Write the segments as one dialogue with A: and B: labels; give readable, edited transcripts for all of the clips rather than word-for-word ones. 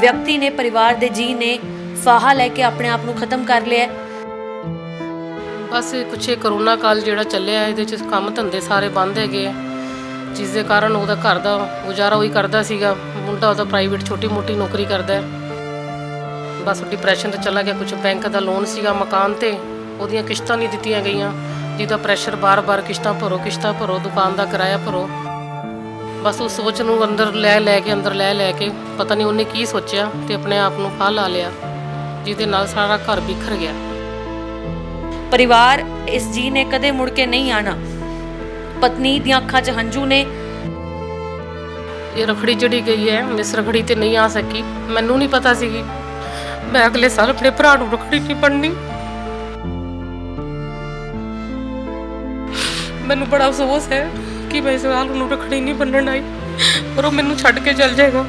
A: ਵਿਅਕਤੀ ਨੇ, ਪਰਿਵਾਰ ਦੇ ਜੀ ਨੇ ਫਾਹਾ ਲੈ ਕੇ ਆਪਣੇ ਆਪ ਨੂੰ ਖਤਮ ਕਰ ਲਿਆ।
B: ਬਸ ਕੁਛ ਇਹ ਕਰੋਨਾ ਕਾਲ ਜਿਹੜਾ ਚੱਲਿਆ ਇਹਦੇ 'ਚ ਕੰਮ ਧੰਦੇ ਸਾਰੇ ਬੰਦ ਹੈਗੇ ਆ, ਜਿਸ ਦੇ ਕਾਰਨ ਉਹਦਾ ਘਰ ਦਾ ਗੁਜ਼ਾਰਾ ਉਹੀ ਕਰਦਾ ਸੀਗਾ। ਮੁੰਡਾ ਉਹਦਾ ਪ੍ਰਾਈਵੇਟ ਛੋਟੀ ਮੋਟੀ ਨੌਕਰੀ ਕਰਦਾ, ਬਸ ਡਿਪਰੈਸ਼ਨ 'ਤੇ ਚਲਾ ਗਿਆ। ਕੁਛ ਬੈਂਕ ਦਾ ਲੋਨ ਸੀਗਾ ਮਕਾਨ 'ਤੇ, ਉਹਦੀਆਂ ਕਿਸ਼ਤਾਂ ਨਹੀਂ ਦਿੱਤੀਆਂ ਗਈਆਂ, ਜਿਹਦਾ ਪ੍ਰੈਸ਼ਰ ਬਾਰ-ਬਾਰ ਕਿਸ਼ਤਾਂ ਭਰੋ, ਦੁਕਾਨ ਦਾ ਕਿਰਾਇਆ ਭਰੋ। ਬਸ ਉਸ ਸੋਚ ਨੂੰ ਅੰਦਰ ਲੈ ਕੇ ਪਤਾ ਨਹੀਂ ਉਹਨੇ ਕੀ ਸੋਚਿਆ ਤੇ ਆਪਣੇ ਆਪ ਨੂੰ ਫਾਹ ਲਾ ਲਿਆ, ਜਿਹਦੇ ਨਾਲ ਸਾਰਾ ਘਰ ਬਿਖਰ ਗਿਆ।
A: ਪਰਿਵਾਰ ਇਸ ਜੀ ਨੇ ਕਦੇ ਮੁੜ ਕੇ ਨਹੀਂ ਆਣਾ। ਪਤਨੀ ਦੀਆਂ ਅੱਖਾਂ 'ਚ ਹੰਝੂ ਨੇ।
B: ਇਹ ਰਖੜੀ ਜਿਹੜੀ ਗਈ ਹੈ, ਮਿਸ ਰਖੜੀ ਤੇ ਨਹੀਂ ਆ ਸਕੀ। ਮੈਨੂੰ ਨਹੀਂ ਪਤਾ ਸੀਗੀ ਮੈਂ ਅਗਲੇ ਸਾਲ ਆਪਣੇ ਭਰਾ ਨੂੰ ਰਖੜੀ ਨਹੀਂ ਬੰਨ੍ਹਣੀ। ਮੈਨੂੰ ਬੜਾ ਅਫਸੋਸ ਹੈ ਕਿ ਮੈਂ ਇਸ ਸਾਲ ਉਹਨੂੰ ਰਖੜੀ ਨਹੀਂ ਬੰਨ੍ਹਣ ਆਈ, ਪਰ ਉਹ ਮੈਨੂੰ ਛੱਡ ਕੇ ਚਲ ਜਾਏਗਾ।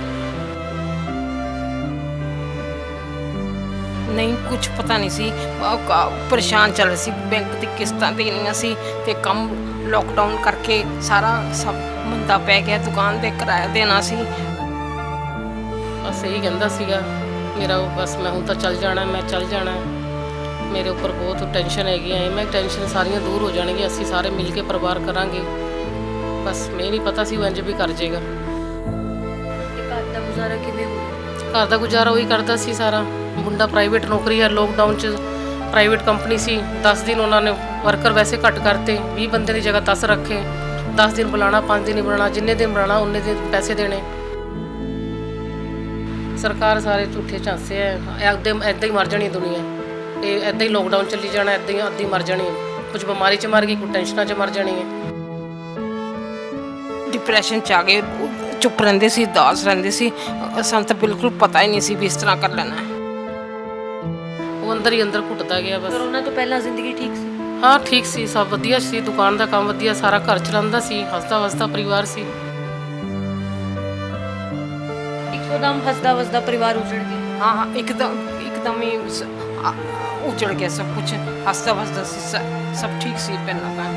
C: नहीं कुछ पता नहीं सी, परेशान चल रही सी। बैंक की किस्तां देनियां सी ते कम लॉकडाउन करके सारा सब मंदा पै गया। दुकान ते किराया देना सी।
B: बस यही कहता सीगा मेरा, बस मैं हूँ तो चल जाना, मैं चल जाना। मेरे उपर बहुत टेंशन हैगी है। मैं टेंशन सारियां दूर हो जाएगी, असीं सारे मिल के परिवार करांगे। बस मैं नहीं पता सी वो इंज भी कर जाएगा।
A: घर का गुजारा किवें होया?
B: घर का गुजारा वही करता सी सारा। मुंडा प्राइवेट नौकरी है, लॉकडाउन च प्राइवेट कंपनी सी। 10 दिन उन्होंने वर्कर वैसे घट करते, 20 बंदे की जगह 10 रखे। 10 दिन बुलाना, 5 दिन नहीं बुलाना, जिन्ने दिन बुलाना उन्ने दिन पैसे देने। सरकार सारे झूठे झांसे है। ऐदा ही मर जानी दुनिया, ये ऐदा ही लॉकडाउन चली जाना, ऐदा ही अद्धी मर जानी। कुछ बीमारी च मर गई, कुछ टेंशनां च मर जानी है।
C: डिप्रैशन च आ गए, चुप रहिंदे सी, उदास रहिंदे सी। सानूं तां बिल्कुल पता ही नहीं सी भी इस तरह कर लेना है।
B: वो अंदर ही अंदर घुटता गया बस।
A: कोरोना तो पहला जिंदगी ठीक सी?
B: हाँ ठीक सी, सब वधिया सी। दुकान का काम वधिया, सारा घर चलांदा सी, हसदा वसदा परिवार सी।
A: एकदम हसदा वसदा परिवार उजड़ गया।
C: हाँ एकदम ही उजड़ गया सब कुछ। हसदा वसदा सी, सब ठीक सी पहला तां।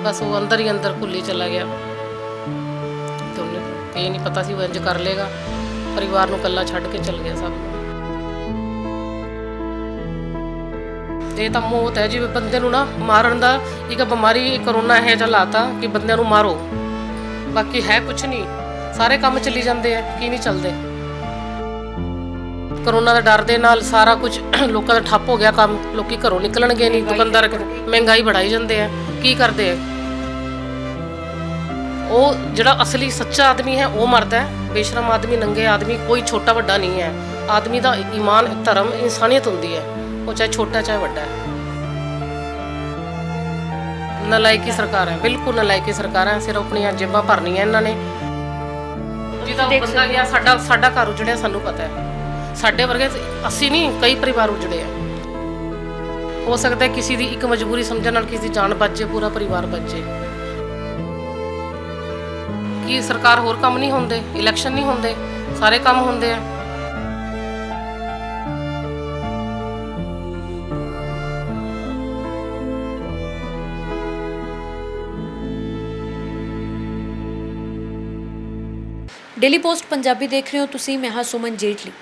B: बस वो अंदर ही अंदर घुली चला गया। तो ये नहीं पता सी वो इंज कर लेगा। परिवार नूं कल्ला छड्ड के चल गया सब। ये तो मौत है जिवें बंदे नूं ना मारन दा एक बीमारी करोना है जो लाता कि बंदे नूं मारो, बाकी है कुछ नहीं। सारे काम चली जाते हैं, की नहीं चलते। करोना के डर दे नाल सारा कुछ लोगों का ठप्प हो गया काम। लोग घरों निकलणगे नहीं, दुकानदार महंगाई बढ़ाई जाते हैं। की करते हैं वो जिहड़ा असली सच्चा आदमी है वो मरदा है। बेशरम आदमी, नंगे आदमी, कोई छोटा वड्डा नहीं है। आदमी का ईमान, धर्म, इंसानियत होंदी है, वो चाहे छोटा चाहे वड्डा है। नलायकी सरकार है, बिल्कुल नलायकी सरकार है। सिर्फ अपनी जेबां भरनियां इन्होंने। जिहदा बंदा गया, साडा घर उजड़िया सानू पता है। साडे वर्गे 80 नहीं, कई परिवार उजड़े हैं। हो सकता है किसी की एक मजबूरी समझण नाल किसी दी जान बच जाए, पूरा परिवार बच जाए। कि सरकार होर काम नहीं होंदे, इलैक्शन नहीं होंदे, सारे काम होंदे हैं।
A: डेली पोस्ट पंजाबी देख रहे हो तुसी, मैं हाँ सुमन जेटली।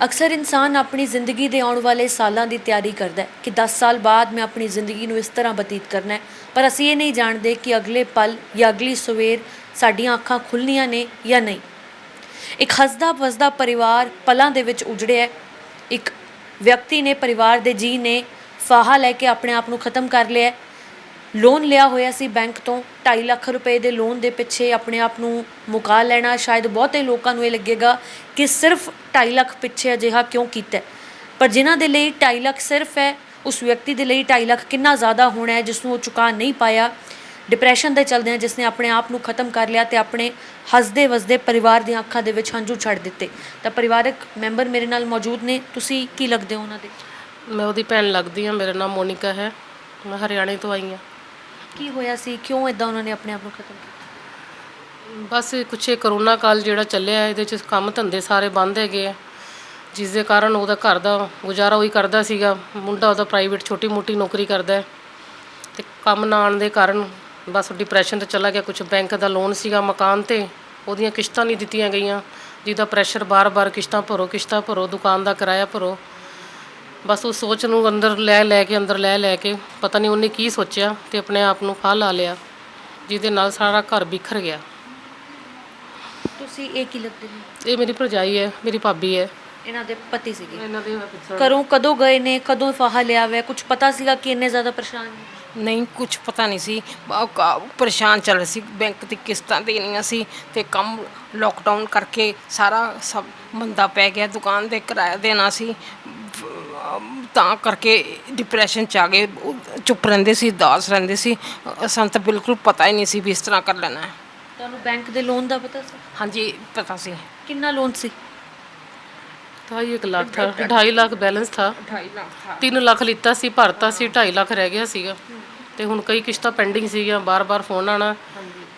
A: अक्सर इंसान अपनी ज़िंदगी के आने वाले सालों की तैयारी करता है कि 10 साल बाद मैं अपनी ज़िंदगी को इस तरह बतीत करना है, पर असी ये नहीं जानते कि अगले पल या अगली सवेर साडियां अखां खुलनियां ने या नहीं। एक हसदा वसदा परिवार पलों दे विच उजड़िया। एक व्यक्ति ने, परिवार के जी ने फाहा लैके अपने आप को खत्म कर लिया। लोन लिया होया सी बैंक तो, 2.5 लाख रुपए के लोन के पिछे अपने आप को मुका लेना। शायद बहुते लोगों को ये लगेगा कि सिर्फ 2.5 लाख पिछे अजिहा क्यों कीता है, पर जिन्हां दे लई 2.5 लाख सिर्फ है, उस व्यक्ति के लिए 2.5 लाख कितना ज़्यादा होना है जिसनों चुका नहीं पाया। डिप्रैशन के चलदे जिसने अपने आप को खत्म कर लिया तो अपने हसदे वसदे परिवार दी अखां दे विच हंझू छड्ड दिते। तो परिवारक मैंबर मेरे नाल मौजूद ने, तुसी की लगदे हो उन्हां दे?
B: मैं उहदी भैन लगदी हाँ, मेरा नाम मोनिका है, मैं हरियाणे तो आई हाँ।
A: की होया सी, क्यों इदां उन्होंने अपने आप को खत्म किया?
B: बस कुछ ये करोना काल जिहड़ा ਚੱਲਿਆ ਇਹਦੇ 'ਚ ਕੰਮ ਧੰਦੇ ਸਾਰੇ ਬੰਦ ਹੈਗੇ ਆ, ਜਿਸ ਦੇ ਕਾਰਨ ਉਹਦਾ ਘਰ ਦਾ ਗੁਜ਼ਾਰਾ ਉਹੀ ਕਰਦਾ ਸੀਗਾ। ਮੁੰਡਾ ਉਹਦਾ ਪ੍ਰਾਈਵੇਟ ਛੋਟੀ ਮੋਟੀ ਨੌਕਰੀ ਕਰਦਾ ਤੇ ਕੰਮ ਨਾ ਆਉਣ ਦੇ ਕਾਰਨ ਬਸ ਡਿਪਰੈਸ਼ਨ 'ਤੇ ਚਲਾ ਗਿਆ। ਕੁਝ ਬੈਂਕ ਦਾ ਲੋਨ ਸੀਗਾ ਮਕਾਨ 'ਤੇ, ਉਹਦੀਆਂ ਕਿਸ਼ਤਾਂ ਨਹੀਂ ਦਿੱਤੀਆਂ ਗਈਆਂ, ਜਿਹਦਾ ਪ੍ਰੈਸ਼ਰ ਬਾਰ-ਬਾਰ ਕਿਸ਼ਤਾਂ ਭਰੋ, ਦੁਕਾਨ ਦਾ ਕਿਰਾਇਆ ਭਰੋ। ਬਸ ਉਸ ਸੋਚ ਨੂੰ ਅੰਦਰ ਲੈ ਕੇ ਪਤਾ ਨਹੀਂ ਉਹਨੇ ਕੀ ਸੋਚਿਆ ਤੇ ਆਪਣੇ ਆਪ ਨੂੰ ਫਾਹ ਲਾ ਲਿਆ, ਜਿਹਦੇ ਨਾਲ ਸਾਰਾ ਘਰ ਬਿਖਰ ਗਿਆ।
A: ਤੁਸੀਂ ਇਹ ਕੀ ਲੱਗਦੇ ਨੇ?
B: ਇਹ ਮੇਰੀ ਭਰਜਾਈ ਹੈ, ਮੇਰੀ ਭਾਬੀ ਹੈ।
A: ਇਹਨਾਂ ਦੇ ਪਤੀ ਸੀਗੇ।
B: ਇਹਨਾਂ ਦੇ
A: ਘਰੋਂ ਕਦੋਂ ਗਏ ਨੇ, ਕਦੋਂ ਫਾਹਾ ਲਿਆ ਹੋਇਆ, ਕੁਝ ਪਤਾ ਸੀਗਾ ਕਿ ਇੰਨੇ ਜ਼ਿਆਦਾ ਪਰੇਸ਼ਾਨ ਨੇ?
C: ਨਹੀਂ, ਕੁਝ ਪਤਾ ਨਹੀਂ ਸੀ। ਪਰੇਸ਼ਾਨ ਚੱਲ ਰਹੀ ਸੀ, ਬੈਂਕ ਦੀ ਕਿਸ਼ਤਾਂ ਦੇਣੀਆਂ ਸੀ ਤੇ ਕੰਮ ਲੋਕਡਾਊਨ ਕਰਕੇ ਸਾਰਾ ਸਭ ਮੰਦਾ ਪੈ ਗਿਆ, ਦੁਕਾਨ ਦੇ ਕਿਰਾਇਆ ਦੇਣਾ ਸੀ, ਤਾਂ ਕਰਕੇ ਡਿਪਰੈਸ਼ਨ 'ਚ ਆ ਗਏ। ਚੁੱਪ ਰਹਿੰਦੇ ਸੀ, ਉਦਾਸ ਰਹਿੰਦੇ ਸੀ। ਸਾਨੂੰ ਤਾਂ ਬਿਲਕੁਲ ਪਤਾ ਹੀ ਨਹੀਂ ਸੀ ਵੀ ਇਸ ਤਰ੍ਹਾਂ ਕਰ ਲੈਣਾ ਹੈ।
A: ਤੁਹਾਨੂੰ ਬੈਂਕ ਦੇ ਲੋਨ ਦਾ ਪਤਾ ਸੀ?
C: ਹਾਂਜੀ, ਪਤਾ ਸੀ।
A: ਕਿੰਨਾ ਲੋਨ ਸੀ?
B: 1 ਲੱਖ था, 2.5 लाख बैलेंस था।
C: 2.5 ਲੱਖ था।
B: 3 ਲੱਖ ਲਿੱਤਾ ਸੀ, ਭਰਤਾ ਸੀ, 2.5 ਲੱਖ ਰਹਿ ਗਿਆ ਸੀਗਾ। ਤੇ ਹੁਣ ਕਈ ਕਿਸ਼ਤਾਂ ਪੈਂਡਿੰਗ ਸੀਗੀਆਂ, ਬਾਰ-ਬਾਰ ਫੋਨ ਆਣਾ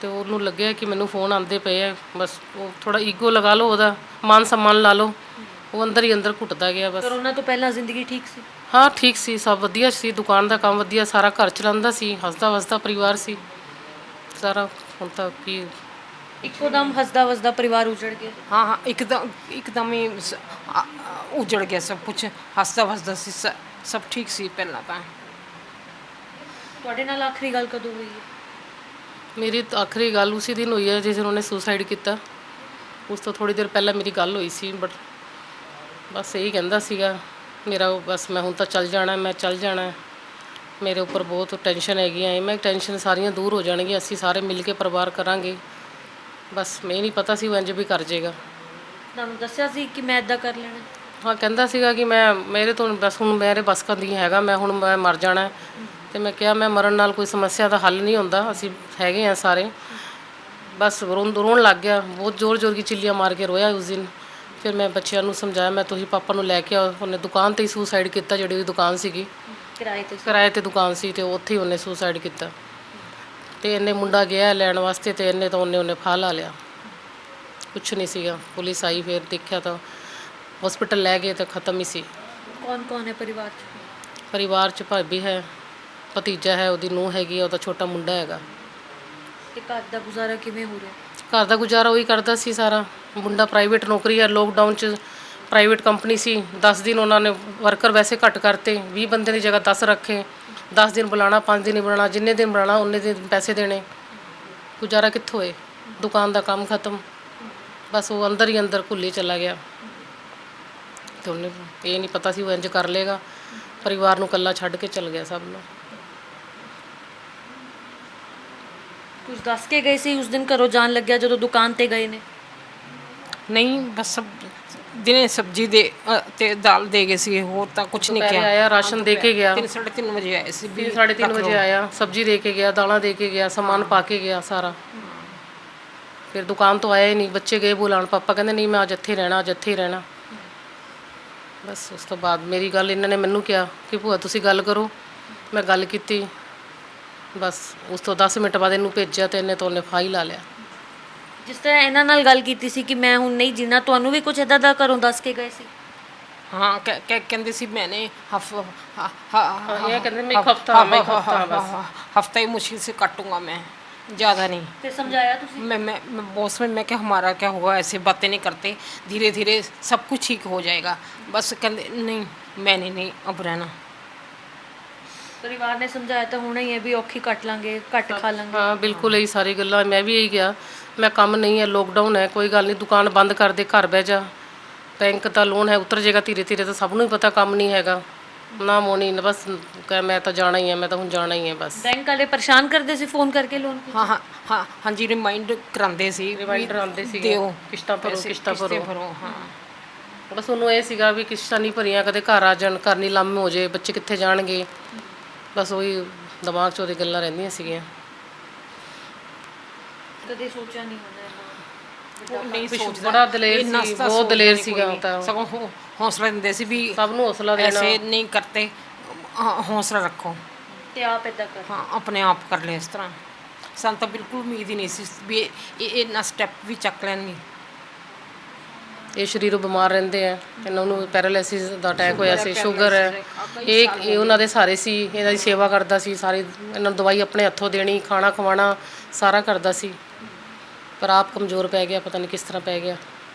B: ਤੇ ਉਹਨੂੰ ਲੱਗਿਆ ਕਿ ਮੈਨੂੰ ਫੋਨ ਆਉਂਦੇ ਪਏ ਆ। ਬਸ ਉਹ ਥੋੜਾ ਈਗੋ ਲਗਾ ਲਓ, ਉਹਦਾ ਮਾਨ ਸਨਮਾਨ ਲਾ ਲਓ, ਉਹ ਅੰਦਰ ਹੀ ਅੰਦਰ ਘੁੱਟਦਾ ਗਿਆ ਬਸ।
A: ਕਰੋਨਾ ਤੋਂ ਪਹਿਲਾਂ ਜ਼ਿੰਦਗੀ ਠੀਕ ਸੀ?
B: ਹਾਂ, ਠੀਕ ਸੀ, ਸਭ ਵਧੀਆ ਸੀ, ਦੁਕਾਨ ਦਾ ਕੰਮ ਵਧੀਆ, ਸਾਰਾ ਘਰ ਚਲਾਉਂਦਾ ਸੀ, ਹੱਸਦਾ ਵਸਦਾ ਪਰਿਵਾਰ ਸੀ ਸਾਰਾ। ਹੁਣ ਤਾਂ ਕੀ
A: ਇੱਕੋ ਦਮ ਹੱਸਦਾ ਵਸਦਾ ਪਰਿਵਾਰ ਉਜੜ ਗਿਆ।
C: हाँ, एकदम ही उजड़ गया सब कुछ। हंसदा वसदा सी, सब ठीक सी पहला ਤਾਂ।
A: ਤੁਹਾਡੇ ਨਾਲ ਆਖਰੀ ਗੱਲ ਕਦੋਂ ਹੋਈ ਹੈ?
B: ਮੇਰੀ ਤਾਂ ਆਖਰੀ ਗੱਲ ਉਸੇ ਦਿਨ ਹੋਈ ਹੈ ਜਿਸ ਦਿਨ ਉਹਨੇ ਸੁਸਾਈਡ ਕੀਤਾ। ਉਸ ਤੋਂ ਥੋੜੀ ਦੇਰ ਪਹਿਲਾਂ ਮੇਰੀ ਗੱਲ ਹੋਈ ਸੀ, ਬਟ ਬਸ ਇਹੀ ਕਹਿੰਦਾ ਸੀਗਾ ਮੇਰਾ ਬਸ ਮੈਂ ਹੁਣ ਤਾਂ ਚੱਲ ਜਾਣਾ, ਮੈਂ ਚੱਲ ਜਾਣਾ, ਮੇਰੇ ਉੱਪਰ ਬਹੁਤ ਟੈਨਸ਼ਨ ਹੈਗੀ ਹੈ, ਮੈਂ ਟੈਨਸ਼ਨ ਸਾਰੀਆਂ ਦੂਰ ਹੋ ਜਾਣਗੀਆਂ, ਅਸੀਂ ਸਾਰੇ ਮਿਲ ਕੇ ਪਰਿਵਾਰ ਕਰਾਂਗੇ। ਬਸ ਮੈਂ ਨਹੀਂ ਪਤਾ ਸੀ ਉਹ ਇੰਝ ਵੀ ਕਰ ਜਾਏਗਾ।
A: ਤੁਹਾਨੂੰ ਦੱਸਿਆ ਸੀ ਕਿ ਮੈਂ ਇਦਾਂ ਕਰ ਲੈਣਾ?
B: ਹਾਂ, ਕਹਿੰਦਾ ਸੀਗਾ ਕਿ ਮੇਰੇ ਤੋਂ ਬਸ ਹੁਣ ਮੇਰੇ ਬਸ ਦੀ ਹੈਗਾ, ਮੈਂ ਮਰ ਜਾਣਾ। ਤੇ ਮੈਂ ਕਿਹਾ ਮੈਂ ਮਰਨ ਨਾਲ ਕੋਈ ਸਮੱਸਿਆ ਦਾ ਹੱਲ ਨਹੀਂ ਹੁੰਦਾ, ਅਸੀਂ ਹੈਗੇ ਆ ਸਾਰੇ। ਬਸ ਰੋਣ ਲੱਗ ਗਿਆ, ਬਹੁਤ ਜ਼ੋਰ ਕੀ ਚਿੱਲੀਆਂ ਮਾਰ ਕੇ ਰੋਇਆ ਉਸ ਦਿਨ। ਫਿਰ ਮੈਂ ਬੱਚਿਆਂ ਨੂੰ ਸਮਝਾਇਆ, ਮੈਂ ਤੁਸੀਂ ਪਾਪਾ ਨੂੰ ਲੈ ਕੇ ਆਓ। ਉਹਨੇ ਦੁਕਾਨ 'ਤੇ ਹੀ ਸੁਸਾਈਡ ਕੀਤਾ, ਜਿਹੜੀ ਉਹਦੀ ਦੁਕਾਨ ਸੀਗੀ ਕਿਰਾਏ 'ਤੇ ਦੁਕਾਨ ਸੀ, ਤੇ ਉੱਥੇ ਹੀ ਉਹਨੇ ਸੁਸਾਈਡ ਕੀਤਾ। ਤੇ ਇਹਨੇ ਮੁੰਡਾ ਗਿਆ ਲੈਣ ਵਾਸਤੇ ਤੇ ਇਹਨੇ ਤਾਂ ਉਹਨੇ ਫਾਹ ਲਾ ਲਿਆ, ਕੁਛ ਨਹੀਂ ਸੀਗਾ। ਪੁਲਿਸ ਆਈ, ਫਿਰ ਦੇਖਿਆ ਤਾਂ ਹਸਪੀਟਲ ਲੈ ਗਏ ਤਾਂ ਖਤਮ ਹੀ ਸੀ।
A: ਕੌਣ ਹੈ ਪਰਿਵਾਰ 'ਚ?
B: ਪਰਿਵਾਰ 'ਚ ਭਾਬੀ ਹੈ, ਭਤੀਜਾ ਹੈ, ਉਹਦੀ ਨੂੰਹ ਹੈਗੀ, ਉਹਦਾ ਛੋਟਾ ਮੁੰਡਾ ਹੈਗਾ।
A: ਤੇ ਘਰ ਦਾ ਗੁਜ਼ਾਰਾ ਕਿਵੇਂ ਹੋ ਰਿਹਾ?
B: ਘਰ ਦਾ ਗੁਜ਼ਾਰਾ ਉਹੀ ਕਰਦਾ ਸੀ ਸਾਰਾ। ਮੁੰਡਾ ਪ੍ਰਾਈਵੇਟ ਨੌਕਰੀ ਹੈ, ਲੋਕਡਾਊਨ 'ਚ ਪ੍ਰਾਈਵੇਟ ਕੰਪਨੀ ਸੀ। 10 ਦਿਨ ਉਹਨਾਂ ਨੇ ਵਰਕਰ ਵੈਸੇ ਘੱਟ ਕਰਤੇ, 20 ਬੰਦੇ ਦੀ ਜਗ੍ਹਾ 10 ਰੱਖੇ। 10 ਦਿਨ ਬੁਲਾਉਣਾ, 5 ਦਿਨ ਹੀ ਬੁਲਾਉਣਾ, ਜਿੰਨੇ ਦਿਨ ਬੁਲਾਉਣਾ ਉਨੇ ਦਿਨ ਪੈਸੇ ਦੇਣੇ। ਗੁਜ਼ਾਰਾ ਕਿੱਥੋਂ ਹੋਏ? ਦੁਕਾਨ ਦਾ ਕੰਮ ਖਤਮ। ਬਸ ਉਹ ਅੰਦਰ ਹੀ ਅੰਦਰ ਘੁੱਲੀ ਚਲਾ ਗਿਆ। ਤੇ ਉਹਨੇ ਇਹ ਨਹੀਂ ਪਤਾ ਸੀ ਉਹ ਇੰਝ ਕਰ ਲੇਗਾ, ਪਰਿਵਾਰ ਨੂੰ ਇਕੱਲਾ ਛੱਡ ਕੇ ਚਲ ਗਿਆ ਸਭ ਨੂੰ।
A: ਕੁਝ ਦੱਸ ਕੇ ਗਏ ਸੀ ਉਸ ਦਿਨ ਘਰੋਂ ਜਾਣ ਲੱਗਿਆ ਜਦੋਂ ਦੁਕਾਨ ਤੇ ਗਏ ਨੇ?
C: ਨਹੀਂ, ਬਸ ਦਿਨੇ ਸਬਜ਼ੀ ਦੇ ਤੇ ਦਾਲ ਦੇ ਗਏ ਸੀ, ਹੋਰ ਤਾਂ ਕੁਝ ਨਹੀਂ
B: ਦੁਪਹਿਰੇ
C: ਕਿਹਾ।
B: ਆਇਆ, ਰਾਸ਼ਨ ਦੇ ਕੇ ਗਿਆ।
C: 3-3:30 ਵਜੇ ਆਏ ਸੀ।
B: 3-3:30 ਵਜੇ ਆਇਆ, ਸਬਜ਼ੀ ਦੇ ਕੇ ਗਿਆ, ਦਾਲਾਂ ਦੇ ਕੇ ਗਿਆ, ਸਮਾਨ ਪਾ ਕੇ ਗਿਆ ਸਾਰਾ। ਫਿਰ ਦੁਕਾਨ ਤੋਂ ਆਇਆ ਹੀ ਨਹੀਂ। ਬੱਚੇ ਗਏ ਬੁਲਾਉਣ, ਪਾਪਾ ਕਹਿੰਦੇ ਨਹੀਂ ਮੈਂ ਅੱਜ ਇੱਥੇ ਹੀ ਰਹਿਣਾ, ਅੱਜ ਇੱਥੇ ਹੀ ਰਹਿਣਾ। ਬਸ ਉਸ ਤੋਂ ਬਾਅਦ ਮੇਰੀ ਗੱਲ ਇਹਨਾਂ ਨੇ ਮੈਨੂੰ ਕਿਹਾ ਕਿ ਭੂਆ ਤੁਸੀਂ ਗੱਲ ਕਰੋ। ਮੈਂ ਗੱਲ ਕੀਤੀ, ਬਸ ਉਸ ਤੋਂ 10 ਮਿੰਟ ਬਾਅਦ ਇਹਨੂੰ ਭੇਜਿਆ ਤੇ ਇਹਨੇ ਤਾਂ ਉਹਨੇ ਫਾਹ ਹੀ ਲਾ ਲਿਆ।
A: ਜਿਸ ਤਰ੍ਹਾਂ ਇਹਨਾਂ ਨਾਲ ਗੱਲ ਕੀਤੀ ਸੀ ਕਿ ਮੈਂ ਹੁਣ ਨਹੀਂ ਜੀਣਾ, ਤੁਹਾਨੂੰ ਵੀ ਕੁਝ ਇਦਾਂ ਦਾ ਘਰੋਂ ਦੱਸ ਕੇ ਗਏ ਸੀ?
C: हाँ, कहते सी मैंने
B: ये कहते मैं एक हफ्ता बस
C: हफ्ता ही मुश्किल से काटूंगा मैं, ज़्यादा नहीं।
A: ਫਿਰ ਸਮਝਾਇਆ ਤੁਸੀਂ?
C: मैं बॉस में मैं क्या हमारा क्या होगा, ऐसे बातें नहीं करते, धीरे धीरे सब कुछ ठीक हो जाएगा। बस कहते नहीं, मैंने नहीं अब रहना।
A: ਪਰਿਵਾਰ ਨੇ ਸਮਝਾਇਆ ਤਾਂ ਹੋਣਾ ਹੀ ਹੈ ਵੀ ਔਖੀ ਕੱਟ ਲਾਂਗੇ, ਘੱਟ ਖਾ ਲਾਂਗੇ।
B: ਹਾਂ, ਬਿਲਕੁਲ ਇਹੀ ਸਾਰੀ ਗੱਲਾਂ। ਮੈਂ ਵੀ ਇਹੀ ਕਿਹਾ, ਮੈਂ ਕੰਮ ਨਹੀਂ ਹੈ, ਲੋਕਡਾਊਨ ਹੈ, ਕੋਈ ਗੱਲ ਨਹੀਂ, ਦੁਕਾਨ ਬੰਦ ਕਰ ਦੇ, ਘਰ ਬਹਿ ਜਾ, ਬੈਂਕ ਦਾ ਲੋਨ ਹੈ ਉਤਰ ਜਾਏਗਾ ਧੀਰੇ ਧੀਰੇ। ਤਾਂ ਸਭ ਨੂੰ ਹੀ ਪਤਾ ਕੰਮ ਨਹੀਂ ਹੈਗਾ ਨਾ ਮੋਣੀ, ਬਸ ਕਹਿ ਮੈਂ ਤਾਂ ਜਾਣਾ ਹੀ ਹੈ, ਮੈਂ ਤਾਂ ਹੁਣ ਜਾਣਾ ਹੀ ਹੈ ਬਸ।
A: ਬੈਂਕ ਵਾਲੇ ਪਰੇਸ਼ਾਨ ਕਰਦੇ ਸੀ ਫੋਨ ਕਰਕੇ ਲੋਨ?
C: हाँ जी, रिमाइंड कराते सी,
B: ਰਿਮਾਈਂਡਰ ਆਉਂਦੇ ਸੀਗੇ,
C: ਦਿਓ,
B: ਕਿਸ਼ਤਾਂ ਭਰੋ, ਕਿਸ਼ਤਾਂ
C: किस्तें
B: ਭਰੋ।
C: भरो। हाँ,
B: ਬਸ ਉਹਨੂੰ ਇਹ ਸੀਗਾ ਵੀ ਕਿਸ਼ਤਾਂ ਨਹੀਂ ਭਰੀਆਂ, ਕਦੇ ਘਰ ਆ ਜਾਣ, ਘਰ ਨਹੀਂ ਲਾਮੇ ਹੋ ਜੇ, ਬੱਚੇ ਕਿੱਥੇ ਜਾਣਗੇ। ਬਸ ਉਹੀ ਦਿਮਾਗ 'ਚ ਉਹਦੀ ਗੱਲਾਂ ਰਹਿੰਦੀਆਂ ਸੀਗੀਆਂ।
A: ਕਦੇ ਸੋਚਿਆ ਨਹੀਂ ਹੋਣਾ
C: नहीं सोचता,
B: बड़ा दलेर
C: इन्ना
B: सी,
C: सा
B: बहुत
C: सोचता
B: दलेर
C: नहीं
B: सीगा
C: कोई
B: वो तो।
C: नहीं। सगों हौसला देते सी भी
B: ਸਭ ਨੂੰ ਹੌਸਲਾ ਦੇਣਾ।
C: ऐसे नहीं करते, हौसला रखो।
A: ਤੇ ਆਪ ਇਦਾਂ ਕਰ।
C: हाँ, अपने आप कर ले इस तरह। सन तो बिल्कुल उम्मीद ही नहीं सी भी इन्ना स्टेप भी चक लैणगे।
B: ਇਹ ਸਰੀਰੋਂ ਬਿਮਾਰ ਰਹਿੰਦੇ ਆ, ਇਹਨਾਂ ਨੂੰ ਪੈਰਾਲਿਸਿਸ ਦਾ ਅਟੈਕ ਹੋਇਆ ਸੀ, ਸ਼ੂਗਰ ਹੈ। ਇਹ ਉਹਨਾਂ ਦੇ ਸਾਰੇ ਸੀ, ਇਹਨਾਂ ਦੀ ਸੇਵਾ ਕਰਦਾ ਸੀ ਸਾਰੀ, ਇਹਨਾਂ ਨੂੰ ਦਵਾਈ ਆਪਣੇ ਹੱਥੋਂ ਦੇਣੀ, ਖਾਣਾ ਖਵਾਉਣਾ ਸਾਰਾ ਕਰਦਾ ਸੀ। ਪਰ ਆਪ ਕਮਜ਼ੋਰ ਪੈ ਗਿਆ, ਪਤਾ ਨਹੀਂ ਕਿਸ ਤਰ੍ਹਾਂ ਪੈ ਗਿਆ।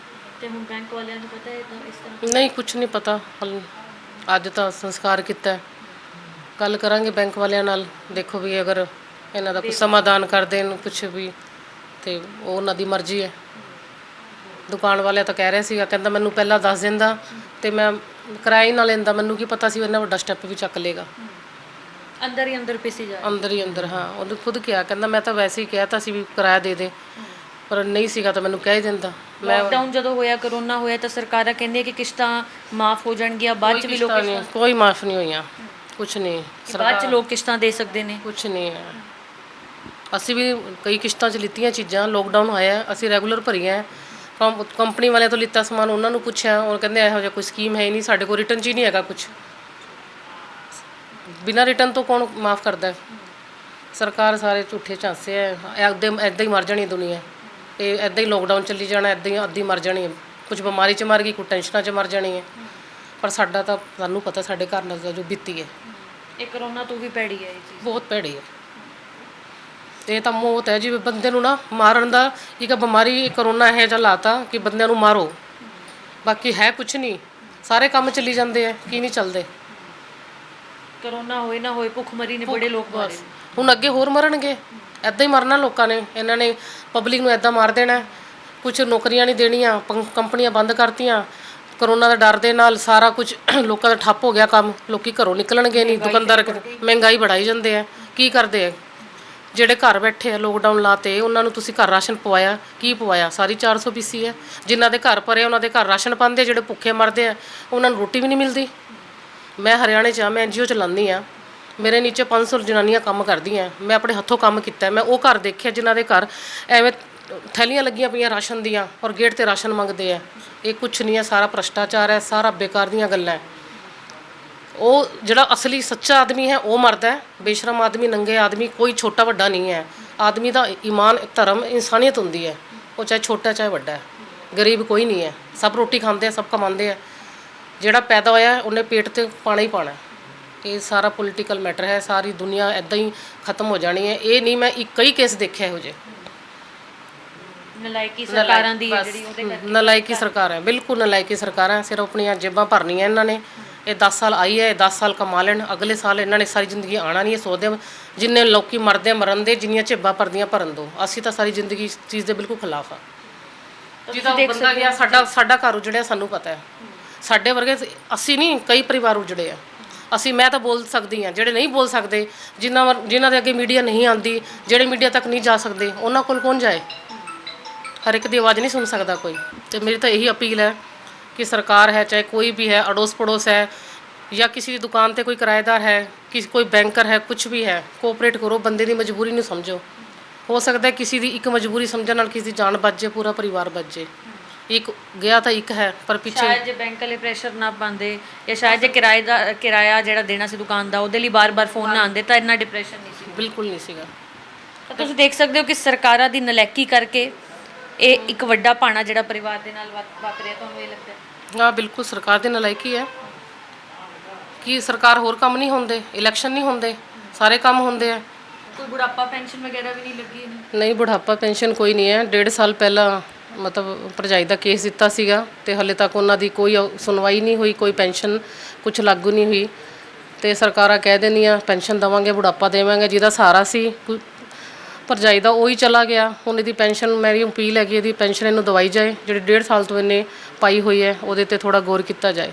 A: ਤੇ ਹੁਣ ਬੈਂਕ ਵਾਲਿਆਂ ਨੂੰ ਪਤਾ ਹੈ ਇਸ ਤਰ੍ਹਾਂ?
B: ਨਹੀਂ, ਕੁਝ ਨਹੀਂ ਪਤਾ। ਅੱਜ ਤਾਂ ਸੰਸਕਾਰ ਕੀਤਾ, ਗੱਲ ਕਰਾਂਗੇ ਬੈਂਕ ਵਾਲਿਆਂ ਨਾਲ। ਦੇਖੋ ਵੀ ਅਗਰ ਇਹਨਾਂ ਦਾ ਕੋਈ ਸਮਾਧਾਨ ਕਰ ਦੇਣ ਕੁਝ ਵੀ, ਤੇ ਉਹ ਉਹਨਾਂ ਦੀ ਮਰਜ਼ੀ ਹੈ। ਦੁਕਾਨ ਵਾਲਿਆ ਤਾਂ ਕਹਿ ਰਿਹਾ ਸੀਗਾ, ਕਹਿੰਦਾ ਮੈਨੂੰ ਪਹਿਲਾਂ ਦੱਸ ਦਿੰਦਾ ਤੇ ਮੈਂ ਕਿਰਾਇਆ ਹੀ ਨਾ ਲੈਂਦਾ, ਮੈਨੂੰ ਕੀ ਪਤਾ ਸੀ ਇੰਨਾ ਵੱਡਾ ਸਟੈਪ ਵੀ ਚੱਕ ਲੇਗਾ।
A: ਅੰਦਰ ਹੀ ਅੰਦਰ ਪਿਸੀ ਜਾ
B: ਅੰਦਰ ਹੀ ਅੰਦਰ, ਹਾਂ। ਉਹਨੇ ਖੁਦ ਕਿਹਾ, ਕਹਿੰਦਾ ਮੈਂ ਤਾਂ ਵੈਸੇ ਹੀ ਕਿਹਾ ਤਾਂ ਸੀ ਵੀ ਕਿਰਾਇਆ ਦੇ ਦੇ, ਪਰ ਨਹੀਂ ਸੀਗਾ ਤਾਂ ਮੈਨੂੰ ਕਹਿ ਹੀ ਦਿੰਦਾ।
A: ਲਾਕਡਾਊਨ ਜਦੋਂ ਹੋਇਆ, ਕਰੋਨਾ ਹੋਇਆ, ਤਾਂ ਸਰਕਾਰਾਂ ਕਹਿੰਦੀਆਂ ਕਿ ਕਿਸ਼ਤਾਂ ਮਾਫ ਹੋ ਜਾਣਗੀਆਂ, ਬਾਅਦ ਚ ਵੀ ਲੋਕ
B: ਕੋਈ ਮਾਫ ਨਹੀਂ ਹੋਈਆਂ, ਕੁਝ ਨਹੀਂ।
A: ਬਾਅਦ ਚ ਲੋਕ ਕਿਸ਼ਤਾਂ ਦੇ ਸਕਦੇ ਨੇ,
B: ਕੁਝ ਨਹੀਂ ਹੈ। ਅਸੀਂ ਵੀ ਕਈ ਕਿਸ਼ਤਾਂ 'ਚ ਲਿੱਤੀਆਂ ਚੀਜ਼ਾਂ, ਲੋਕਡਾਊਨ ਹੋਇਆ ਅਸੀਂ ਰੈਗੂਲਰ ਭਰੀਆਂ। ਕੰਪਨੀ ਵਾਲਿਆਂ ਤੋਂ ਲਿੱਤਾ ਸਮਾਨ, ਉਹਨਾਂ ਨੂੰ ਪੁੱਛਿਆ, ਉਹ ਕਹਿੰਦੇ ਇਹੋ ਜਿਹਾ ਕੋਈ ਸਕੀਮ ਹੈ ਹੀ ਨਹੀਂ, ਸਾਡੇ ਕੋਲ ਰਿਟਰਨ 'ਚ ਹੀ ਨਹੀਂ ਹੈਗਾ ਕੁਝ। ਬਿਨਾਂ ਰਿਟਰਨ ਤੋਂ ਕੌਣ ਮਾਫ ਕਰਦਾ? ਸਰਕਾਰ ਸਾਰੇ ਝੂਠੇ ਝਾਂਸੇ ਹੈ। ਇੱਦਾਂ ਹੀ ਮਰ ਜਾਣੀ ਦੁਨੀਆ, ਇਹ ਇੱਦਾਂ ਹੀ ਲੋਕਡਾਊਨ ਚੱਲੀ ਜਾਣਾ, ਇੱਦਾਂ ਹੀ ਅੱਧੀ ਮਰ ਜਾਣੀ ਹੈ। ਕੁਝ ਬਿਮਾਰੀ 'ਚ ਮਰ ਗਈ, ਕੋਈ ਟੈਨਸ਼ਨਾਂ 'ਚ ਮਰ ਜਾਣੀ ਹੈ। ਪਰ ਸਾਡਾ ਤਾਂ ਸਾਨੂੰ ਪਤਾ ਸਾਡੇ ਘਰ ਨਾਲ ਜੋ ਬੀਤੀ ਹੈ,
A: ਇਹ ਕਰੋਨਾ ਤੋਂ ਵੀ ਭੈੜੀ ਹੈ ਇਹ ਚੀਜ਼,
B: ਬਹੁਤ ਭੈੜੀ ਹੈ। ਤੇ ਇਹ ਤਾਂ ਮੌਤ ਹੈ, ਜਿਵੇਂ ਬੰਦੇ ਨੂੰ ਨਾ ਮਾਰਨ ਦਾ ਇੱਕ ਬਿਮਾਰੀ ਕਰੋਨਾ ਇਹੋ ਜਿਹਾ ਲਾਤਾ ਕਿ ਬੰਦਿਆਂ ਨੂੰ ਮਾਰੋ, ਬਾਕੀ ਹੈ ਕੁਝ ਨਹੀਂ। ਸਾਰੇ ਕੰਮ ਚੱਲੀ ਜਾਂਦੇ ਆ, ਕੀ ਨਹੀਂ ਚੱਲਦੇ।
A: ਕਰੋਨਾ ਹੋਏ ਨਾ ਹੋਏ, ਭੁੱਖਮਰੀ ਨੇ ਬੜੇ ਲੋਕ ਮਾਰੇ।
B: ਹੁਣ ਅੱਗੇ ਹੋਰ ਮਰਨਗੇ, ਐਦਾਂ ਹੀ ਮਰਨਾ ਲੋਕਾਂ ਨੇ। ਇਹਨਾਂ ਨੇ ਪਬਲਿਕ ਨੂੰ ਐਦਾਂ ਮਾਰ ਦੇਣਾ। ਕੁਝ ਨੌਕਰੀਆਂ ਨਹੀਂ ਦੇਣੀਆਂ, ਕੰਪਨੀਆਂ ਬੰਦ ਕਰਤੀਆਂ। ਕਰੋਨਾ ਦਾ ਡਰ ਦੇ ਨਾਲ ਸਾਰਾ ਕੁਝ ਲੋਕਾਂ ਦਾ ਠੱਪ ਹੋ ਗਿਆ ਕੰਮ, ਲੋਕੀ ਘਰੋਂ ਨਿਕਲਣਗੇ ਨਹੀਂ। ਦੁਕਾਨਦਾਰ ਮਹਿੰਗਾਈ ਵਧਾਈ ਜਾਂਦੇ ਆ, ਕੀ ਕਰਦੇ ਆ? ਜਿਹੜੇ ਘਰ ਬੈਠੇ ਆ, ਲੋਕਡਾਊਨ ਲਾਤੇ, ਉਹਨਾਂ ਨੂੰ ਤੁਸੀਂ ਘਰ ਰਾਸ਼ਨ ਪਵਾਇਆ? ਕੀ ਪਵਾਇਆ? ਸਾਰੀ 400 ਪੀਸੀ ਹੈ। ਜਿਨ੍ਹਾਂ ਦੇ ਘਰ ਭਰੇ ਉਹਨਾਂ ਦੇ ਘਰ ਰਾਸ਼ਨ ਪਾਉਂਦੇ, ਜਿਹੜੇ ਭੁੱਖੇ ਮਰਦੇ ਆ ਉਹਨਾਂ ਨੂੰ ਰੋਟੀ ਵੀ ਨਹੀਂ ਮਿਲਦੀ। ਮੈਂ ਹਰਿਆਣੇ 'ਚ ਆ, ਮੈਂ NGO ਚਲਾਉਂਦੀ ਆ, ਮੇਰੇ ਨੀਚੇ 500 ਜਨਾਨੀਆਂ ਕੰਮ ਕਰਦੀਆਂ। ਮੈਂ ਆਪਣੇ ਹੱਥੋਂ ਕੰਮ ਕੀਤਾ, ਮੈਂ ਉਹ ਘਰ ਦੇਖਿਆ ਜਿਨ੍ਹਾਂ ਦੇ ਘਰ ਐਵੇਂ ਥੈਲੀਆਂ ਲੱਗੀਆਂ ਪਈਆਂ ਰਾਸ਼ਨ ਦੀਆਂ, ਔਰ ਗੇਟ ਤੇ ਰਾਸ਼ਨ ਮੰਗਦੇ ਆ। ਇਹ ਕੁਛ ਨਹੀਂ ਹੈ, ਸਾਰਾ ਭ੍ਰਸ਼ਟਾਚਾਰ ਹੈ, ਸਾਰਾ ਬੇਕਾਰ ਦੀਆਂ ਗੱਲਾਂ ਹੈ। ਉਹ ਜਿਹੜਾ ਅਸਲੀ ਸੱਚਾ ਆਦਮੀ ਹੈ ਉਹ ਮਰਦਾ ਹੈ, ਬੇਸ਼ਰਮ ਆਦਮੀ, ਨੰਗੇ ਆਦਮੀ, ਕੋਈ ਛੋਟਾ ਵੱਡਾ ਨਹੀਂ ਹੈ। ਆਦਮੀ ਦਾ ਈਮਾਨ, ਧਰਮ, ਇਨਸਾਨੀਅਤ ਹੁੰਦੀ ਹੈ, ਉਹ ਚਾਹੇ ਛੋਟਾ ਚਾਹੇ ਵੱਡਾ ਹੈ। ਗਰੀਬ ਕੋਈ ਨਹੀਂ ਹੈ, ਸਭ ਰੋਟੀ ਖਾਂਦੇ ਆ, ਸਭ ਕਮਾਉਂਦੇ ਆ। ਜਿਹੜਾ ਪੈਦਾ ਹੋਇਆ ਉਹਨੇ ਪੇਟ ਤੇ ਪਾਣਾ ਹੀ ਪਾਣਾ। ਇਹ ਸਾਰਾ ਪੋਲੀਟੀਕਲ ਮੈਟਰ ਹੈ, ਸਾਰੀ ਦੁਨੀਆ ਇੱਦਾਂ ਹੀ ਖਤਮ ਹੋ ਜਾਣੀ ਹੈ। ਇਹ ਨਹੀਂ, ਮੈਂ ਕਈ ਕੇਸ ਦੇਖਿਆ ਇਹੋ ਜਿਹੇ।
A: ਨਲਾਇਕੀ ਸਰਕਾਰਾਂ ਦੀ ਜਿਹੜੀ ਉਹਦੇ ਕਰਕੇ
B: ਨਲਾਇਕੀ ਸਰਕਾਰ ਹੈ, ਬਿਲਕੁਲ ਨਲਾਇਕੀ ਸਰਕਾਰ ਹੈ। ਸਿਰਫ ਆਪਣੀਆਂ ਜੇਬਾਂ ਭਰਨੀਆਂ ਇਹਨਾਂ ਨੇ। ਇਹ 10 ਸਾਲ ਆਈ ਹੈ, 10 ਸਾਲ ਕਮਾ ਲੈਣ, ਅਗਲੇ ਸਾਲ ਇਹਨਾਂ ਨੇ ਸਾਰੀ ਜ਼ਿੰਦਗੀ ਆਉਣਾ ਨਹੀਂ। ਇਹ ਸੋਚਦੇ ਜਿੰਨੇ ਲੋਕੀ ਮਰਦੇ ਮਰਨ ਦੇ, ਜਿੰਨੀਆਂ ਜੇਬਾਂ ਭਰਦੀਆਂ ਭਰਨ ਦੋ। ਅਸੀਂ ਤਾਂ ਸਾਰੀ ਜ਼ਿੰਦਗੀ ਇਸ ਚੀਜ਼ ਦੇ ਬਿਲਕੁਲ ਖਿਲਾਫ ਆ। ਜਿਹਦਾ ਬੰਦਾ ਗਿਆ, ਸਾਡਾ ਘਰ ਉਜੜਿਆ, ਸਾਨੂੰ ਪਤਾ ਹੈ। ਸਾਡੇ ਵਰਗੇ ਅਸੀਂ ਨਹੀਂ, ਕਈ ਪਰਿਵਾਰ ਉਜੜੇ ਆ। ਮੈਂ ਤਾਂ ਬੋਲ ਸਕਦੀ ਹਾਂ, ਜਿਹੜੇ ਨਹੀਂ ਬੋਲ ਸਕਦੇ, ਜਿਨ੍ਹਾਂ ਦੇ ਅੱਗੇ ਮੀਡੀਆ ਨਹੀਂ ਆਉਂਦੀ, ਜਿਹੜੇ ਮੀਡੀਆ ਤੱਕ ਨਹੀਂ ਜਾ ਸਕਦੇ, ਉਹਨਾਂ ਕੋਲ ਕੌਣ ਜਾਏ? ਹਰ ਇੱਕ ਦੀ ਆਵਾਜ਼ ਨਹੀਂ ਸੁਣ ਸਕਦਾ ਕੋਈ। ਤੇ ਮੇਰੀ ਤਾਂ ਇਹੀ ਅਪੀਲ ਹੈ ਕਿ ਸਰਕਾਰ ਹੈ, ਚਾਹੇ ਕੋਈ ਵੀ ਹੈ, ਅੜੋਸ ਪੜੋਸ ਹੈ, ਜਾਂ ਕਿਸੇ ਦੀ ਦੁਕਾਨ ਤੇ ਕੋਈ ਕਿਰਾਏਦਾਰ ਹੈ, ਕੋਈ ਬੈਂਕਰ ਹੈ, ਕੁਝ ਵੀ ਹੈ, ਕੋਆਪਰੇਟ ਕਰੋ। ਬੰਦੇ ਦੀ ਮਜਬੂਰੀ ਨੂੰ ਸਮਝੋ। ਹੋ ਸਕਦਾ ਕਿਸੇ ਦੀ ਇੱਕ ਮਜਬੂਰੀ ਸਮਝਣ ਨਾਲ ਕਿਸੇ ਦੀ ਜਾਨ ਬਚ ਜਾਏ, ਪੂਰਾ ਪਰਿਵਾਰ ਬਚ ਜਾਏ। ਇੱਕ ਗਿਆ ਤਾਂ ਇੱਕ ਹੈ, ਪਰ ਪਿੱਛੇ
A: ਸ਼ਾਇਦ ਜੇ ਬੈਂਕ ਵਾਲੇ ਪ੍ਰੈਸ਼ਰ ਨਾ ਪਾਉਂਦੇ, ਜਾਂ ਸ਼ਾਇਦ ਜੇ ਕਿਰਾਇਆ ਜਿਹੜਾ ਦੇਣਾ ਸੀ ਦੁਕਾਨ ਦਾ, ਉਹਦੇ ਲਈ ਬਾਰ-ਬਾਰ ਫੋਨ ਨਾ ਆਉਂਦੇ, ਤਾਂ ਇੰਨਾ ਡਿਪਰੈਸ਼ਨ ਨਹੀਂ ਸੀ।
B: ਬਿਲਕੁਲ ਨਹੀਂ ਸੀਗਾ।
A: ਤਾਂ ਤੁਸੀਂ ਦੇਖ ਸਕਦੇ ਹੋ ਕਿ ਸਰਕਾਰਾਂ ਦੀ ਨਲਾਇਕੀ ਕਰਕੇ ਇਹ ਇੱਕ ਵੱਡਾ ਭਾਣਾ ਜਿਹੜਾ ਪਰਿਵਾਰ ਦੇ ਨਾਲ ਵਾਪਰਿਆ। ਤੁਹਾਨੂੰ ਇਹ ਲੱਗਦਾ ਹੈ?
B: ਹਾਂ, ਬਿਲਕੁਲ ਸਰਕਾਰ ਦੀ ਨਲਾਇਕੀ ਹੈ ਕਿ ਸਰਕਾਰ ਹੋਰ ਕੰਮ ਨਹੀਂ ਹੁੰਦੇ, ਇਲੈਕਸ਼ਨ ਨਹੀਂ ਹੁੰਦੇ, ਸਾਰੇ ਕੰਮ ਹੁੰਦੇ ਆ।
A: ਕੋਈ ਬੁਢਾਪਾ ਪੈਨਸ਼ਨ ਵਗੈਰਾ ਵੀ ਨਹੀਂ ਲੱਗੀ?
B: ਨਹੀਂ, ਬੁਢਾਪਾ ਪੈਨਸ਼ਨ ਕੋਈ ਨਹੀਂ ਹੈ। 1.5 ਸਾਲ ਪਹਿਲਾਂ ਮਤਲਬ ਭਰਜਾਈ ਦਾ ਕੇਸ ਦਿੱਤਾ ਸੀਗਾ, ਤੇ ਹਲੇ ਤੱਕ ਉਹਨਾਂ ਦੀ ਕੋਈ ਸੁਣਵਾਈ ਨਹੀਂ ਹੋਈ, ਕੋਈ ਪੈਨਸ਼ਨ ਕੁਝ ਲਾਗੂ ਨਹੀਂ ਹੋਈ। ਤੇ ਸਰਕਾਰਾਂ ਕਹਿ ਦਿੰਦੀਆਂ ਪੈਨਸ਼ਨ ਦੇਵਾਂਗੇ, ਬੁਢਾਪਾ ਦੇਵਾਂਗੇ। ਜਿਹਦਾ ਸਹਾਰਾ ਸੀ ਭਰਜਾਈ ਦਾ, ਉਹੀ ਚਲਾ ਗਿਆ। ਹੁਣ ਇਹਦੀ ਪੈਨਸ਼ਨ, ਮੇਰੀ ਅਪੀਲ ਹੈਗੀ ਇਹਦੀ ਪੈਨਸ਼ਨ ਇਹਨੂੰ ਦਵਾਈ ਜਾਏ। ਜਿਹੜੀ 1.5 ਸਾਲ ਤੋਂ ਇਹਨੇ ਪਾਈ ਹੋਈ ਹੈ, ਉਹਦੇ ਤੇ ਥੋੜਾ ਗੌਰ ਕੀਤਾ ਜਾਏ।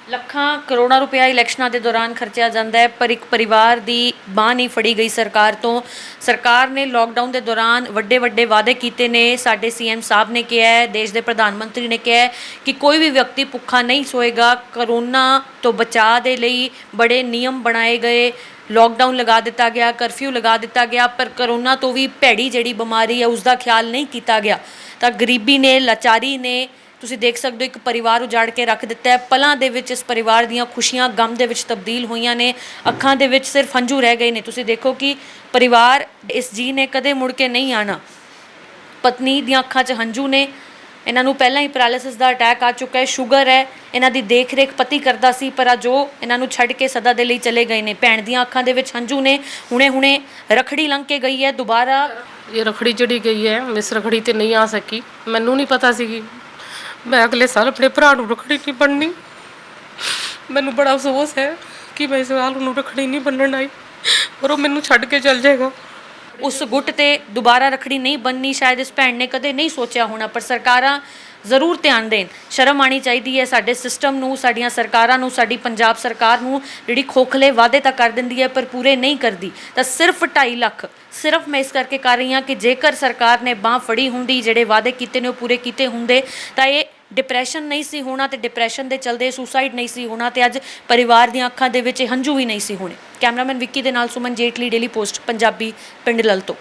A: ਲੱਖਾਂ ਕਰੋੜਾਂ ਰੁਪਇਆ ਇਲੈਕਸ਼ਨਾਂ ਦੇ ਦੌਰਾਨ ਖਰਚਿਆ ਜਾਂਦਾ ਹੈ, ਪਰ ਇੱਕ ਪਰਿਵਾਰ ਦੀ ਬਾਂਹ ਨਹੀਂ ਫੜੀ ਗਈ ਸਰਕਾਰ ਤੋਂ। ਸਰਕਾਰ ਨੇ ਲੋਕਡਾਊਨ ਦੇ ਦੌਰਾਨ ਵੱਡੇ ਵੱਡੇ ਵਾਅਦੇ ਕੀਤੇ ਨੇ। ਸਾਡੇ CM ਸਾਹਿਬ ਨੇ ਕਿਹਾ ਹੈ, ਦੇਸ਼ ਦੇ ਪ੍ਰਧਾਨ ਮੰਤਰੀ ਨੇ ਕਿਹਾ ਹੈ ਕਿ ਕੋਈ ਵੀ ਵਿਅਕਤੀ ਭੁੱਖਾ ਨਹੀਂ ਸੋਏਗਾ। ਕਰੋਨਾ ਤੋਂ ਬਚਾਅ ਦੇ ਲਈ ਬੜੇ ਨਿਯਮ ਬਣਾਏ ਗਏ, ਲੋਕਡਾਊਨ ਲਗਾ ਦਿੱਤਾ ਗਿਆ, ਕਰਫਿਊ ਲਗਾ ਦਿੱਤਾ ਗਿਆ, ਪਰ ਕਰੋਨਾ ਤੋਂ ਵੀ ਭੈੜੀ ਜਿਹੜੀ ਬਿਮਾਰੀ ਹੈ ਉਸ ਦਾ ਖਿਆਲ ਨਹੀਂ ਕੀਤਾ ਗਿਆ। ਤਾਂ ਗਰੀਬੀ ਨੇ, ਲਾਚਾਰੀ ਨੇ, ਤੁਸੀਂ ਦੇਖ ਸਕਦੇ ਹੋ ਇੱਕ ਪਰਿਵਾਰ ਉਜਾੜ ਕੇ ਰੱਖ ਦਿੱਤਾ ਹੈ। ਪਲਾਂ ਦੇ ਵਿੱਚ ਇਸ ਪਰਿਵਾਰ ਦੀਆਂ ਖੁਸ਼ੀਆਂ ਗਮ ਦੇ ਵਿੱਚ ਤਬਦੀਲ ਹੋਈਆਂ ਨੇ। ਅੱਖਾਂ ਦੇ ਵਿੱਚ ਸਿਰਫ ਹੰਝੂ ਰਹਿ ਗਏ ਨੇ। ਤੁਸੀਂ ਦੇਖੋ ਕਿ ਪਰਿਵਾਰ, ਇਸ ਜੀ ਨੇ ਕਦੇ ਮੁੜ ਕੇ ਨਹੀਂ ਆਣਾ। ਪਤਨੀ ਦੀਆਂ ਅੱਖਾਂ 'ਚ ਹੰਝੂ ਨੇ। ਇਹਨਾਂ ਨੂੰ ਪਹਿਲਾਂ ਹੀ ਪੈਰਾਲਿਸਿਸ ਦਾ ਅਟੈਕ ਆ ਚੁੱਕਾ ਹੈ, ਸ਼ੂਗਰ ਹੈ। ਇਹਨਾਂ ਦੀ ਦੇਖ ਰੇਖ ਪਤੀ ਕਰਦਾ ਸੀ, ਪਰ ਅੱਜ ਉਹ ਇਹਨਾਂ ਨੂੰ ਛੱਡ ਕੇ ਸਦਾ ਦੇ ਲਈ ਚਲੇ ਗਏ ਨੇ। ਭੈਣ ਦੀਆਂ ਅੱਖਾਂ ਦੇ ਵਿੱਚ ਹੰਝੂ ਨੇ। ਹੁਣੇ ਰੱਖੜੀ ਲੰਘ ਕੇ ਗਈ ਹੈ, ਦੁਬਾਰਾ
B: ਇਹ ਰਖੜੀ ਜਿਹੜੀ ਗਈ ਹੈ ਮਿਸ ਰਖੜੀ ਤੇ ਨਹੀਂ ਆ ਸਕੀ, ਮੈਨੂੰ ਨਹੀਂ ਪਤਾ ਸੀਗੀ। ਮੈਂ ਅਗਲੇ ਸਾਲ ਆਪਣੇ ਭਰਾ ਨੂੰ ਰਖੜੀ ਨਹੀਂ ਬੰਨ੍ਹਣੀ। ਮੈਨੂੰ ਬੜਾ ਅਫਸੋਸ ਹੈ ਕਿ ਮੈਂ ਇਸ ਸਾਲ ਉਹਨੂੰ ਰਖੜੀ ਨਹੀਂ ਬੰਨ੍ਹਣ ਆਈ ਔਰ ਉਹ ਮੈਨੂੰ ਛੱਡ ਕੇ ਚਲ ਜਾਏਗਾ।
A: ਉਸ ਗੁੱਟ ਤੇ ਦੁਬਾਰਾ ਰੱਖੜੀ ਨਹੀਂ ਬੰਨਣੀ ਸ਼ਾਇਦ ਇਸ ਭੈਣ ਨੇ ਕਦੇ ਨਹੀਂ ਸੋਚਿਆ ਹੋਣਾ, ਪਰ ਸਰਕਾਰਾਂ ਜ਼ਰੂਰ ਧਿਆਨ ਦੇਣ। ਸ਼ਰਮ ਆਉਣੀ ਚਾਹੀਦੀ ਹੈ ਸਾਡੇ ਸਿਸਟਮ ਨੂੰ, ਸਾਡੀਆਂ ਸਰਕਾਰਾਂ ਨੂੰ। ਸਾਡੀ ਪੰਜਾਬ ਸਰਕਾਰ ਨੂੰ ਜਿਹੜੀ ਖੋਖਲੇ ਵਾਅਦੇ ਤਾਂ ਕਰ ਦਿੰਦੀ ਹੈ ਪਰ ਪੂਰੇ ਨਹੀਂ ਕਰਦੀ। ਤਾਂ ਸਿਰਫ 2.5 ਲੱਖ ਸਿਰਫ ਮੈਂ ਇਸ ਕਰਕੇ ਕਰ ਰਹੀ ਹਾਂ ਕਿ ਜੇਕਰ ਸਰਕਾਰ ਨੇ ਬਾਂਹ ਫੜੀ ਹੁੰਦੀ, ਜਿਹੜੇ ਵਾਅਦੇ ਕੀਤੇ ਨੇ ਉਹ ਪੂਰੇ ਕੀਤੇ ਹੁੰਦੇ, ਤਾਂ ਇਹ ਡਿਪਰੈਸ਼ਨ ਨਹੀਂ ਸੀ ਹੋਣਾ, ਤੇ ਡਿਪਰੈਸ਼ਨ ਦੇ ਚਲਦੇ ਸੁਸਾਈਡ ਨਹੀਂ ਸੀ ਹੋਣਾ, ਤੇ ਅੱਜ ਪਰਿਵਾਰ ਦੀਆਂ ਅੱਖਾਂ ਦੇ ਵਿੱਚ ਹੰਝੂ ਵੀ ਨਹੀਂ ਸੀ ਹੋਣੇ। ਕੈਮਰਾਮੈਨ ਵਿੱਕੀ ਦੇ ਨਾਲ ਸੁਮਨ ਜੇਟਲੀ, ਡੇਲੀ ਪੋਸਟ ਪੰਜਾਬੀ, ਪਿੰਡ ਲਲ ਤੋਂ।